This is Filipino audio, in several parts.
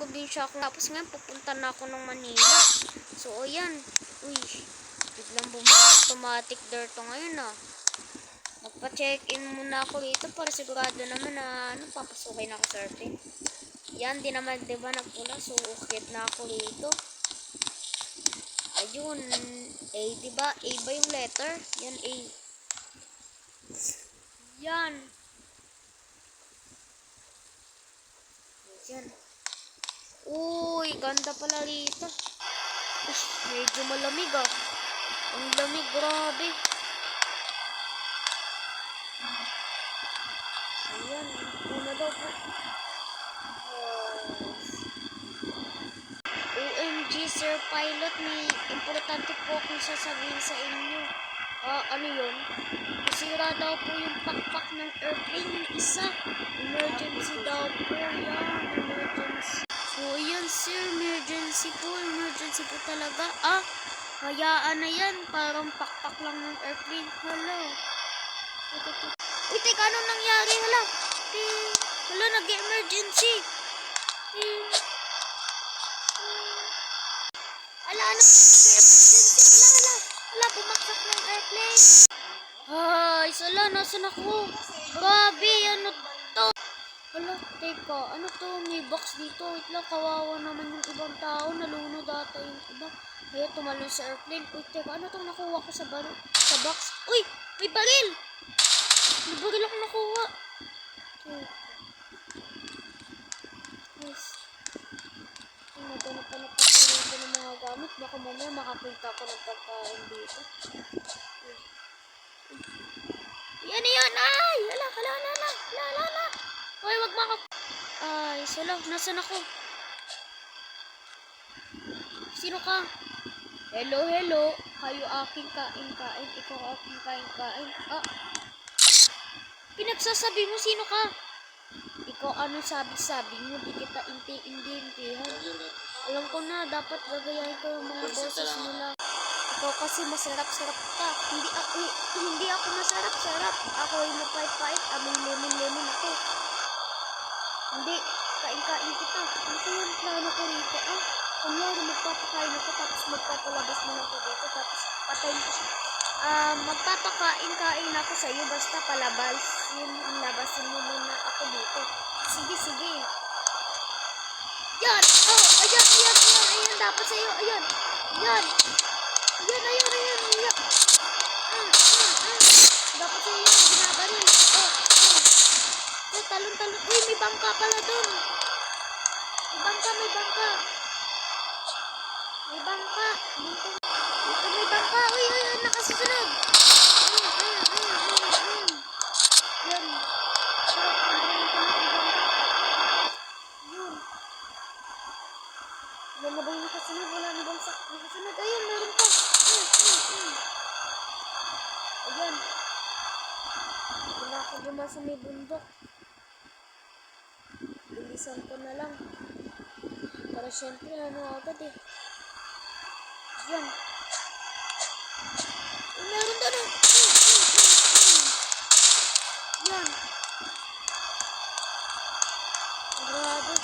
probinsya ako. Tapos ngayon, pupunta na ako ng Manila. So, ayan. Uy, biglang automatic door to ngayon ah. Magpa-check-in muna ako dito para sigurado naman na papasukin ako sa airplane. Yan, di naman, diba, nagpula. So, ukit na ako dito. Ayun. A, diba? A ba yung letter? Yan, A. Yan. Yan. Uy, ganda pala rito. Ush, medyo malamig ah. Ang lamig, grabe. Ayan, una daw po. OMG, Sir Pilot, may importante po akong sasabihin sa inyo. Ano yun? Masira daw po yung pakpak ng airplane, yung isa. Emergency daw po, yan. Emergency. So, yan, sir. Emergency po talaga. Hayaan na yan. Parang pakpak lang ng airplane. Hala. Uy, teka, anong nangyari? Hala, nag-emergency. Hala, nag-emergency. Hala, bumaksak ng airplane. Ay, sala, nasan ako? Grabe, ano to? Hala, teka, ano to? May box dito. Wait lang, kawawa naman yung ibang tao. Nalunod ata yung iba. Kaya tumalon sa airplane. Uy, teka, ano tong nakuha ko sa box? Uy, may baril! May baril akong nakuha. Nice. Naghanap pa dito ng mga gamit. Baka mamaya makapunta ako ng pagkain dito. Yan. Ay! Hala. Hoy, wag maka... Ay, sala. Nasaan ako? Sino ka? Hello. Kayo aking kain. Ikaw aking kain. Pinagsasabi mo, sino ka? Ikaw, anong sabi mo? Di kita intindihan. Alam ko na, dapat gagayahin ko yung mga boses nila. Ikaw kasi masarap-sarap ka. Hindi ako masarap-sarap. Ako ay mapait-pait. May lemon ako. Hindi, kain kita. Ano ko yung plano ko rito? Kunyari, magpapakain ako, tapos magpapalabas mo na ako dito, tapos patayin ko siya. Magpapakain ako sa iyo, basta palabas. Yung labasin mo muna ako dito. Sige. Yan! Ayan, dapat sa iyo. Ayan. Dapat sa iyo, binabaril. Talon. Uy, may bangka pala dun. May bangka. Dito may bangka. Uy, nakasusunod. Yan. Sarap, ang bangka. Yun. Yan na ba yung nakasunod? Wala na bang nakasunod? Ayun, meron pa. Ayan. Wala ako gumawa sa may bundok. Bilisan ko na lang. Para syempre, agad eh. Yan. Meron doon eh. Yan. Grabe.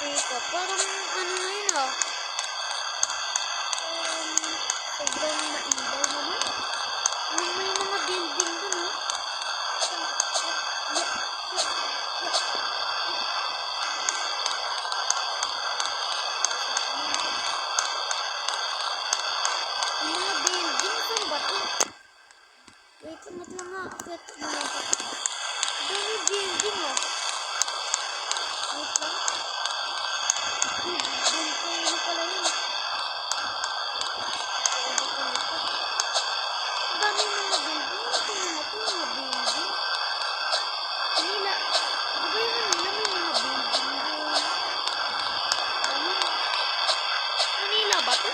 Teka, parang ano na yun ah. Sobrang maibaw naman. May mga building doon eh. Wait, mat lang nga. Akit mo lang pa. Dami building ah. Wait lang. Building pala yun. Dami mga building. Ito mga building. Kanila. Diba yung kanila may mga building doon? Kanila ba ito?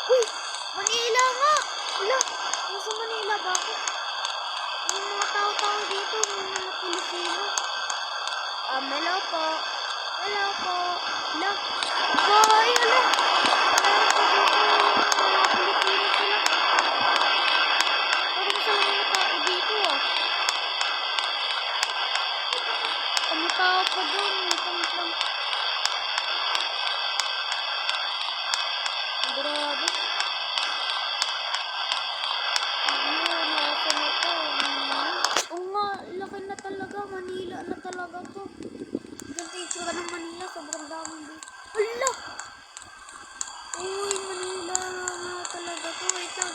Uy! Manila nga! Wala! Nasa Manila ba ako? Yung mga tao-tao dito, yung mga Pilipino. Hello po. Hello po. Hello. Boy, hello. Meron po dito yung mga Pilipino sila. Parang sa mga tao dito ah. Ang tao pa doon. Wait lang. Grabe. Ayun, nasa na to. Oo nga, laki na talaga. Manila na talaga to. Ganito yung tsura ng Manila. Sobrang daming dito. Hala! Uy, Manila nga talaga to. Wait lang.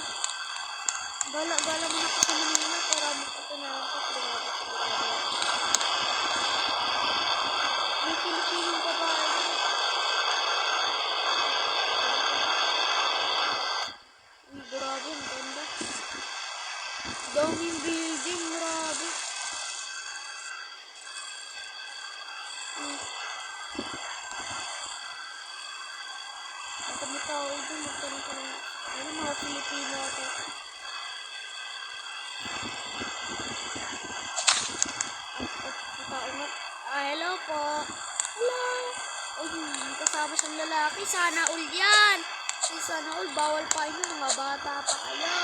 Gala-gala mo na ako sa Manila para makita na ako. Grabe. May Pilipinong babae. Uy, grabe. Ang ganda. Daming building. Grabe. Ang kami tao dun. Magtanong ka ng ano, mga Pilipino ako. Ang tao nga. Hello po. Hello. Uy, may kasama siyang lalaki. Sana all yan. Uy, sana all. Bawal pa inyo. Mga bata pa kayo.